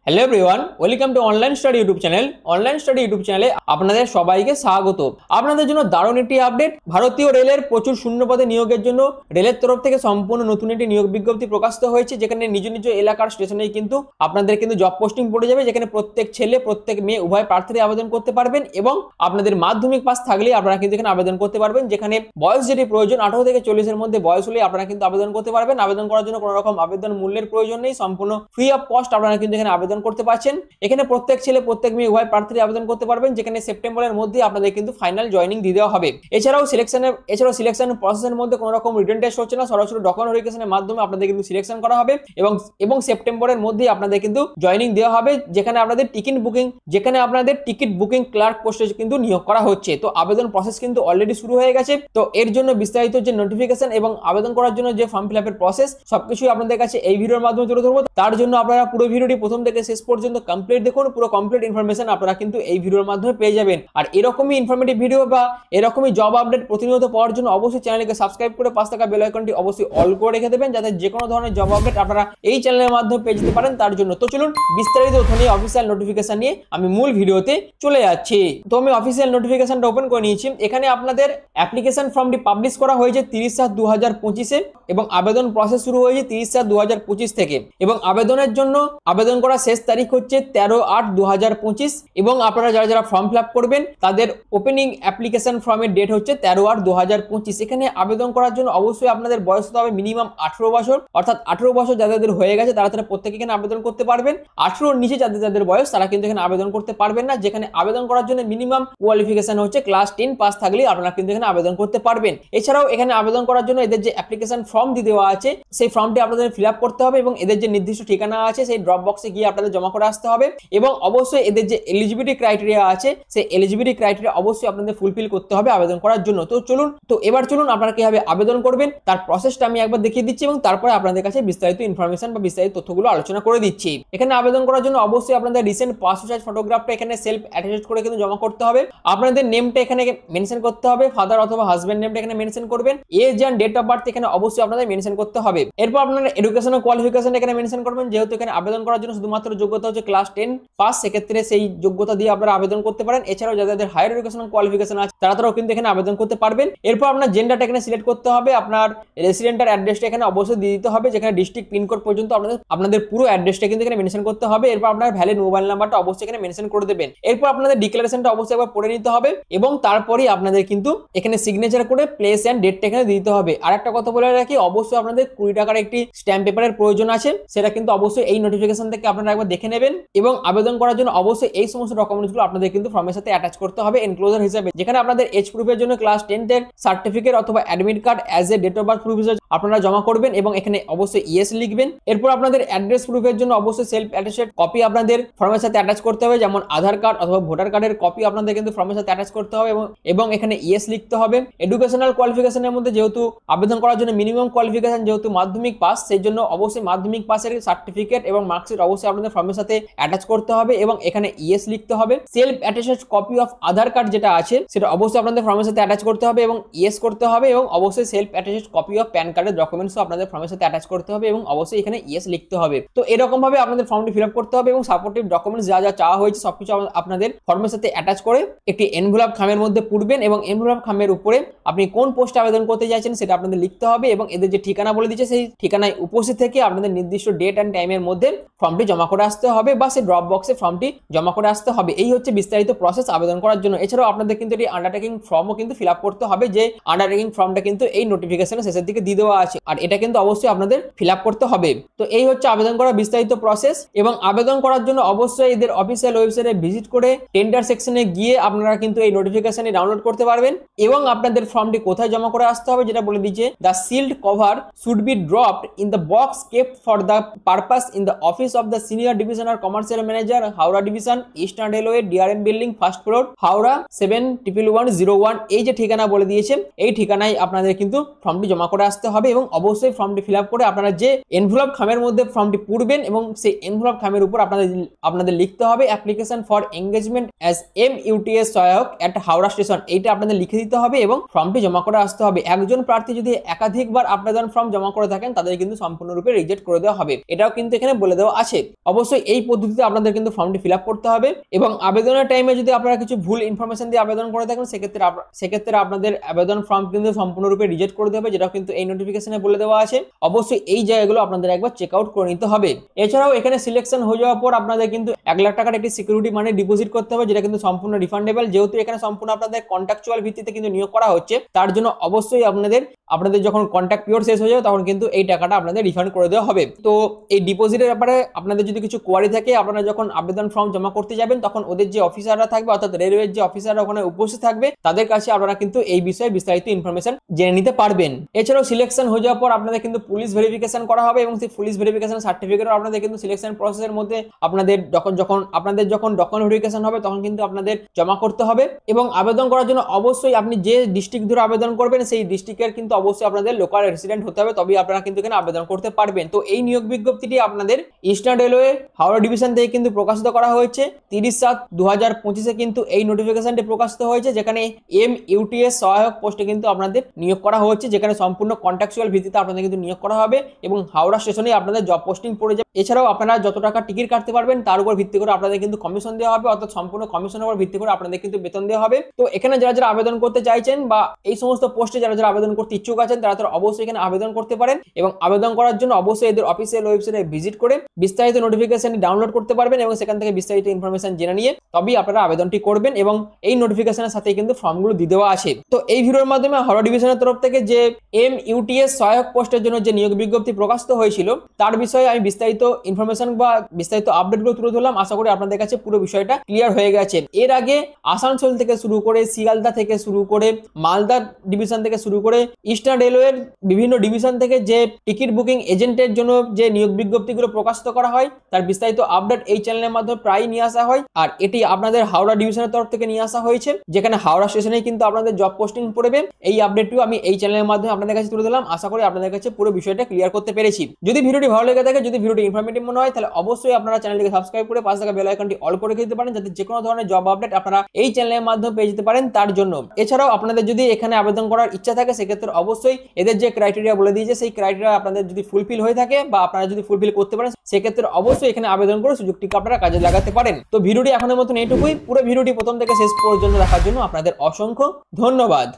Hello everyone, welcome to online study YouTube channel. Online study YouTube চ্যানেলে আপনাদের সবাইকে স্বাগত। আপনাদের জন্য দারুণ একটি আপডেট। ভারতীয় রেলের প্রচুর শূন্যপদে নিয়োগের জন্য রেলের তরফ থেকে সম্পূর্ণ নতুন একটি নিয়োগ বিজ্ঞপ্তি প্রকাশিত হয়েছে, যেখানে নিজ নিজ এলাকার স্টেশনেই কিন্তু আপনাদের কিন্তু জব পোস্টিং পড়ে যাবে, যেখানে প্রত্যেক ছেলে প্রত্যেক মেয়ে উভয় প্রার্থীরা আবেদন করতে পারবেন এবং আপনাদের মাধ্যমিক পাস থাকলেই আপনারা কিন্তু এখানে আবেদন করতে পারবেন। যেখানে বয়স যেটি প্রয়োজন 18 থেকে 40-এর মধ্যে বয়স হলে আপনারা কিন্তু আবেদন করতে পারবেন। আবেদন করার জন্য কোনো রকম আবেদন মূল্যের প্রয়োজন নেই, সম্পূর্ণ ফ্রি অফ কস্ট আপনারা কিন্তু এখানে আবেদন করতে পারছেন। এখানে প্রত্যেক ছেলে প্রত্যেক মেয়ে উভয় প্রার্থীরা আবেদন করতে পারবেন, যেখানে সেপ্টেম্বরের মধ্যে আপনাদের কিন্তু ফাইনাল জয়েনিং দিয়ে দেওয়া হবে। এছাড়াও সিলেকশন প্রসেসের মধ্যে কোনো রকম রিটেন টেস্ট হচ্ছে না, সরাসরি ডকুমেন্ট ভেরিফিকেশনের মাধ্যমে আপনাদের কিন্তু সিলেকশন করা হবে এবং সেপ্টেম্বরের মধ্যে আপনাদের কিন্তু জয়েনিং দেওয়া হবে, যেখানে আপনাদের টিকিট বুকিং ক্লার্ক পোস্টে কিন্তু নিয়োগ করা হচ্ছে। তো আবেদন প্রসেস কিন্তু অলরেডি শুরু হয়ে গেছে। তো এর জন্য বিস্তারিত যে নোটিফিকেশন এবং আবেদন করার জন্য যে ফর্ম ফিল আপের প্রসেস সবকিছুই আপনাদের কাছে এই ভিডিওর মাধ্যমে তুলে ধরবো। তার জন্য আপনারা পুরো ভিডিওটি প্রথম থেকে শেষ পর্যন্ত কমপ্লিট দেখুন। পুরো কমপ্লিট ইনফরমেশন আপনারা কিন্তু এই ভিডিওর মাধ্যমে পেয়ে যাবেন। আর এরকমই ইনফরমেটিভ ভিডিও বা এরকমই জব আপডেট প্রতিনিয়ত পাওয়ার জন্য অবশ্যই চ্যানেলকে সাবস্ক্রাইব করে পাশে থাকা বেল আইকনটি অবশ্যই অল করে রেখে দেবেন, যাতে যে কোনো ধরনের জব আপডেট আপনারা এই চ্যানেলের মাধ্যমে পেয়ে যেতে পারেন। তার জন্য তো চলুন বিস্তারিত নিয়ে অফিসিয়াল নোটিফিকেশন নিয়ে আমি মূল ভিডিওতে চলে যাচ্ছি। তো আমি অফিসিয়াল নোটিফিকেশনটা ওপেন করে নিয়েছি। এখানে আপনাদের অ্যাপ্লিকেশন ফর্মটি পাবলিশ করা হয়েছে 30/7/2025-এ এবং আবেদন প্রসেস শুরু হয়েছে 30/7/2025 থেকে এবং আবেদনের জন্য আবেদন করার শেষ তারিখ হচ্ছে 13/8/2025 এবং আপনারা যারা ফর্ম ফিল আপ করবেন তাদের ওপেনিং অ্যাপ্লিকেশন ফর্মের ডেট হচ্ছে 13/8/2025। এখানে আবেদন করার জন্য অবশ্যই আপনাদের বয়স হতে হবে মিনিমাম 18 বছর, অর্থাৎ 18 বছর যাদের হয়ে গেছে তারা প্রত্যেকে এখানে আবেদন করতে পারবেন। 18-র নিচে যাদের বয়স তারা কিন্তু এখানে আবেদন করতে পারবেন না। যেখানে আবেদন করার জন্য মিনিমাম কোয়ালিফিকেশন হচ্ছে ক্লাস 10 পাস থাকলে আপনারা কিন্তু এখানে আবেদন করতে পারবেন। এছাড়াও এখানে আবেদন করার জন্য এদের যে অ্যাপ্লিকেশন ফর্ম দিয়ে দেওয়া আছে সেই ফর্মটি আপনাদের ফিল আপ করতে হবে এবং এদের যে নির্দিষ্ট ঠিকানা আছে সেই ড্রপ বক্সে গিয়ে আপনাদের জমা করে আসতে হবে এবং অবশ্যই এদের যে এলিজিবিলিটি ক্রাইটেরিয়া আছে সেই এলিজিবিলিটি ক্রাইটেরিয়া অবশ্যই আপনাদের ফুলফিল করতে হবে আবেদন করার জন্য। তো এবার চলুন আপনারা কিভাবে আবেদন করবেন তার প্রসেসটা আমি একবার দেখিয়ে দিচ্ছি এবং তারপরে আপনাদের কাছে বিস্তারিত ইনফরমেশন বা বিস্তারিত তথ্যগুলো আলোচনা করে দিচ্ছি। এখানে আবেদন করার জন্য অবশ্যই আপনাদের রিসেন্ট পাসপোর্ট সাইজ ফটোগ্রাফটা এখানে সেলফ অ্যাটাচড করে কিন্তু জমা করতে হবে। আপনাদের নেমটা এখানে মেনশন করতে হবে, ফাদার অথবা হাজবেন্ড নেমটা এখানে মেনশন করবেন। Age and date of birth এখানে অবশ্যই আপনাদের মেনশন করতে হবে। এরপর আপনারা এডুকেশনাল কোয়ালিফিকেশন এখানে মেনশন করবেন। যেহেতু এখানে আবেদন করার জন্য শুধুমাত্র যোগ্যতা হচ্ছে ক্লাস 10 পাস, সেক্ষেত্রে সেই যোগ্যতা দিয়ে আপনারা আবেদন করতে পারেন। এছাড়াও যাদের হায়ার এডুকেশনাল কোয়ালিফিকেশন আছে তারাও কিন্তু এখানে আবেদন করতে পারবেন। এরপর আপনার জেন্ডারটা এখানে সিলেক্ট করতে হবে, আপনার রেসিডেন্টাল অ্যাড্রেসটা এখানে অবশ্যই দিয়ে দিতে হবে, যেখানে ডিস্ট্রিক্ট পিনকোড পর্যন্ত আপনাদের পুরো অ্যাড্রেসটা কিন্তু এখানে মেনশন করতে হবে। এরপর আপনার ভ্যালিড মোবাইল নাম্বারটা অবশ্যই এখানে মেনশন করে দেবেন। এরপর আপনাদের ডিক্লারেশনটা অবশ্যই একবার পড়ে নিতে হবে এবং তারপরেই আপনাদের কিন্তু এখানে সিগনেচার করে প্লেস এন্ড ডেটটা এখানে দিতে হবে। আর একটা কথা বলে রাখি, অবশ্যই আপনাদের 20 টাকার একটি স্ট্যাম্প পেপারের প্রয়োজন আছে, সেটা কিন্তু অবশ্যই এই নোটিফিকেশন থেকে আপনারা একবার দেখে নেবেন এবং আবেদন করার জন্য অবশ্যই এই সমস্ত ডকুমেন্টসগুলো আপনাদের কিন্তু ফর্মের সাথে অ্যাটাচ করতে হবে এনক্লোজার হিসেবে, যেখানে আপনাদের এজ প্রুফের জন্য ক্লাস 10 এর সার্টিফিকেট অথবা admit card as a date of birth proof হিসেবে আপনারা জমা করবেন এবং এখানে অবশ্যই ইয়েস লিখবেন। এরপর আপনাদের অ্যাড্রেস প্রুফের জন্য অবশ্যই সেলফ অ্যাটাচড কপি আপনাদের ফর্মের সাথে অ্যাটাচ করতে হবে, যেমন আধার কার্ড অথবা ভোটার কার্ডের কপি আপনাদের কিন্তু ফর্মের সাথে অ্যাটাচ করতে হবে এবং এখানে ইয়েস লিখতে হবে। এডুকেশনাল কোয়ালিফিকেশনের মধ্যে যেহেতু আবেদন করার জন্য মিনিমাম কোয়ালিফিকেশন যেহেতু মাধ্যমিক পাস, সেই জন্য অবশ্যই মাধ্যমিক পাসের সার্টিফিকেট এবং মার্কশিট অবশ্যই আপনাদের ফর্মের সাথে অ্যাটাচ করতে হবে এবং এখানে ইয়েস লিখতে হবে। Self attached copy of Aadhaar card যেটা আছে সেটা অবশ্যই আপনাদের ফর্মের সাথে অ্যাটাচ করতে হবে এবং ইয়েস করতে হবে এবং অবশ্যই self attached copy of pan কার্ডের ডকুমেন্টসও আপনাদের ফর্মের সাথে অ্যাটাচ করতে হবে এবং অবশ্যই এখানে ইয়েস লিখতে হবে। তো এরকম ভাবে আপনাদের ফর্মটি ফিল আপ করতে হবে এবং সাপোর্টিভ ডকুমেন্টস যা চাওয়া হয়েছে সবকিছু আপনাদের ফর্মের সাথে অ্যাটাচ করে একটি এনভেলপ খামের মধ্যে পুরবেন এবং এনভেলপ খামের উপরে আপনি কোন পোস্টে আবেদন করতে চাইছেন সেটা আপনাদের লিখতে হবে এবং এদের যে ঠিকানা বলে দিচ্ছে সেই ঠিকানায় উপস্থিত থেকে আপনাদের নির্দিষ্ট ডেট অ্যান্ড টাইমের মধ্যে ফর্মটি জমা করে আসতে হবে বা সেই ড্রপ বক্সে ফর্মটি জমা করে আসতে হবে। এই হচ্ছে বিস্তারিত প্রসেস আবেদন করার জন্য। এছাড়াও আপনাদের কিন্তু এটি আন্ডারটেকিং ফর্মও কিন্তু ফিল আপ করতে হবে, যে আন্ডারটেকিং ফর্মটা কিন্তু এই নোটিফিকেশনের শেষের দিকে দিয়ে দেওয়া আছে আর এটা কিন্তু অবশ্যই আপনাদের ফিল আপ করতে হবে। তো এই হচ্ছে আবেদন করার বিস্তারিত প্রসেস এবং আবেদন করার জন্য অবশ্যই এদের অফিসিয়াল ওয়েবসাইটে ভিজিট করে টেন্ডার সেকশনে গিয়ে আপনারা কিন্তু এই নোটিফিকেশনটি ডাউনলোড করতে পারবেন এবং আপনাদের ফর্মটি কোথায় জমা করে আসতে হবে যেটা বলে দিচ্ছে, the sealed cover should be dropped in the box kept for the purpose in the office of the senior divisional commercial manager, Howrah division, Eastern Railway, DRM building, first floor, Howrah 711101। এই যে ঠিকানা বলে দিয়েছে এই ঠিকানায় আপনাদের কিন্তু ফর্মটি জমা করে আসতে হবে এবং অবশ্যই ফর্মটি ফিল আপ করে আপনারা যে এনভেলপ খামের মধ্যে ফর্মটি পুরবেন এবং সেই এনভেলপ খামের উপর আপনাদের লিখতে হবে application for engagement as MUTS সহায়ক এট হাওড়া স্টেশন। এইটা আপনাদের লিখে দিতে হবে এবং ফর্মটি জমা করে আসতে হবে। একজন প্রার্থী যদি একাধিকবার আবেদন ফর্ম জমা করে থাকেন তাদের কিন্তু সম্পূর্ণরূপে রিজেক্ট করে দেওয়া হবে, এটাও কিন্তু এখানে বলে দেওয়া আছে। অবশ্যই এই পদ্ধতিতে আপনাদের কিন্তু ফর্মটি ফিল আপ করতে হবে এবং আবেদনের টাইমে যদি আপনারা কিছু ভুল ইনফরমেশন দিয়ে আবেদন করে থাকেন সেক্ষেত্রে আপনাদের আবেদন ফর্ম কিন্তু সম্পূর্ণরূপে রিজেক্ট করে দেবে, যেটা কিন্তু এই নোটিফিকেশনে বলে দেওয়া আছে। অবশ্যই এই জায়গাগুলো আপনাদের একবার চেক আউট করে নিতে হবে। এছাড়াও এখানে সিলেকশন হয়ে যাওয়ার পর আপনাদের কিন্তু 1 লাখ টাকার একটি সিকিউরিটি মানি ডিপোজিট করতে হবে, যেটা কিন্তু সম্পূর্ণ রিফান্ডেবল। যেহেতু এখানে সম্পূর্ণ আপনাদের কন্ট্রাকচুয়াল ভিত্তিতে কিন্তু নিয়োগ করা হচ্ছে, তার জন্য অবশ্যই আপনাদের যখন কন্ট্রাক্ট পিরিয়ড শেষ হয়ে যাবে তখন কিন্তু এই টাকাটা আপনাদের রিফান্ড করে দেওয়া হবে। তো এই ডিপোজিটের ব্যাপারে আপনাদের যদি কিছু কোয়ারি থাকে, আপনারা যখন আবেদন ফর্ম জমা করতে যাবেন তখন ওদের যে অফিসাররা থাকবে, অর্থাৎ রেলওয়ের যে অফিসাররা ওখানে উপস্থিত থাকবে, তাদের কাছে আপনারা কিন্তু এই বিষয়ে বিস্তারিত ইনফরমেশন জেনে নিতে পারবেন। এছাড়াও সিলেকশন হয়ে যাওয়ার পর আপনাদের কিন্তু পুলিশ ভেরিফিকেশন করা হবে এবং সেই পুলিশ ভেরিফিকেশন সার্টিফিকেটও আপনাদের কিন্তু সিলেকশন প্রসেসের মধ্যে আপনাদের যখন ডকুমেন্ট ভেরিফিকেশন হবে তখন কিন্তু আপনাদের জমা করতে হবে। এবং আবেদন করার জন্য অবশ্যই আপনি যে ডিস্ট্রিক্ট ধরে আবেদন করবেন সেই ডিস্ট্রিক্টের কিন্তু অবশ্যই আপনাদের লোকাল রেসিডেন্ট হতে হবে, তবেই আপনারা কিন্তু এখানে আবেদন করতে পারবেন। তো এই নিয়োগ বিজ্ঞপ্তিটি আপনাদের ইস্টার্ন রেলওয়ে হাওড়া ডিভিশন থেকে কিন্তু প্রকাশিত করা হয়েছে 30/7/2025 কিন্তু এই নোটিফিকেশনটি প্রকাশিত হয়েছে, যেখানে MUTS সহায়ক পোস্টে কিন্তু আপনাদের নিয়োগ করা হচ্ছে, যেখানে সম্পূর্ণ কন্ট্রাকচুয়াল ভিত্তিতে আপনাদের কিন্তু নিয়োগ করা হবে এবং হাওড়া স্টেশনে আপনাদের জব পোস্টিং পড়ে যাবে। এছাড়াও আপনারা যত টাকা টিকিট কাটতে পারবেন তার উপর ভিত্তি করে আপনাদের কিন্তু কমিশন দেওয়া হবে, অর্থাৎ সম্পূর্ণ কমিশনের উপর ভিত্তি করে আপনাদের কিন্তু বেতন দেওয়া হবে। তো এখানে যারা আবেদন করতে চাইছেন বা এই সমস্ত পোস্টে যারা আবেদন করতে ইচ্ছুক আছেন তারা অবশ্যই এখানে আবেদন করতে পারেন এবং আবেদন করার জন্য অবশ্যই এদের অফিসিয়াল ওয়েবসাইটে ভিজিট করে বিস্তারিত নোটিফিকেশনটি ডাউনলোড করতে পারবেন এবং সেখান থেকে বিস্তারিত ইনফরমেশন জেনে নিয়ে তবেই আপনারা আবেদনটি করবেন এবং এই নোটিফিকেশনের সাথে কিন্তু ফর্মগুলো দিয়ে দেওয়া আছে। তো এই ভিডিওর মাধ্যমে হাওড়া ডিভিশনের তরফ থেকে যে MUTS সহায়ক পোস্টের জন্য যে নিয়োগ বিজ্ঞপ্তি প্রকাশিত হয়েছিল তার বিষয়ে আমি বিস্তারিত ইনফরমেশন বা বিস্তারিত আপডেটগুলো তুলে ধরলাম। আশা করি আপনাদের কাছে পুরো বিষয়টা ক্লিয়ার হয়ে গেছে। এর আগে আসানসোল থেকে শুরু করে শিয়ালদা থেকে শুরু করে মালদা ডিভিশন থেকে শুরু করে ইস্টার্ন রেলওয়ের বিভিন্ন ডিভিশন থেকে যে টিকিট বুকিং এজেন্টের জন্য যে নিয়োগ বিজ্ঞপ্তিগুলো প্রকাশিত করা হয় তার বিস্তারিত আপডেট এই চ্যানেলের মাধ্যমে প্রায় নিয়ে আসা হয়। আর এটি আপনাদের হাওড়া ডিভিশনের তরফ থেকে নিয়ে আসা হয়েছে, যেখানে হাওড়া স্টেশনেই কিন্তু আপনাদের জব পোস্টিং পড়বে। এই আপডেটটিও আমি এই চ্যানেলের মাধ্যমে আপনাদের কাছে তুলে দিলাম। আশা করি আপনাদের কাছে পুরো বিষয়টা ক্লিয়ার করতে পেরেছি। যদি ভিডিওটি ভালো লেগে থাকে, যদি ভিডিওটি ইনফরমেটিভ মনে হয়, তাহলে অবশ্যই আপনারা চ্যানেলটিকে সাবস্ক্রাইব করে পাশে থাকা বেল আইকনটি অল করে দিতে পারেন, যাতে যে কোনো ধরনের জব আপডেট আপনারা এই চ্যানেলের মাধ্যমে পেয়ে যেতে পারেন তার জন্য। এছাড়াও আপনাদের যদি এখানে আবেদন করার ইচ্ছা থাকে সেক্ষেত্রে অবশ্যই এদের যে ক্রাইটেরিয়া বলে দিয়েছে সেই ক্রাইটেরিয়া আপনাদের যদি ফুলফিল হয়ে থাকে বা আপনারা যদি ফুলফিল করতে পারেন সেক্ষেত্রে অবশ্যই এখানে আবেদন করে সুযোগটিকে আপনারা কাজে লাগাতে পারেন। তো ভিডিওটি এখনের মতন এইটুকুই। পুরো ভিডিওটি প্রথম থেকে শেষ পর্যন্ত দেখার জন্য আপনাদের অসংখ্য ধন্যবাদ।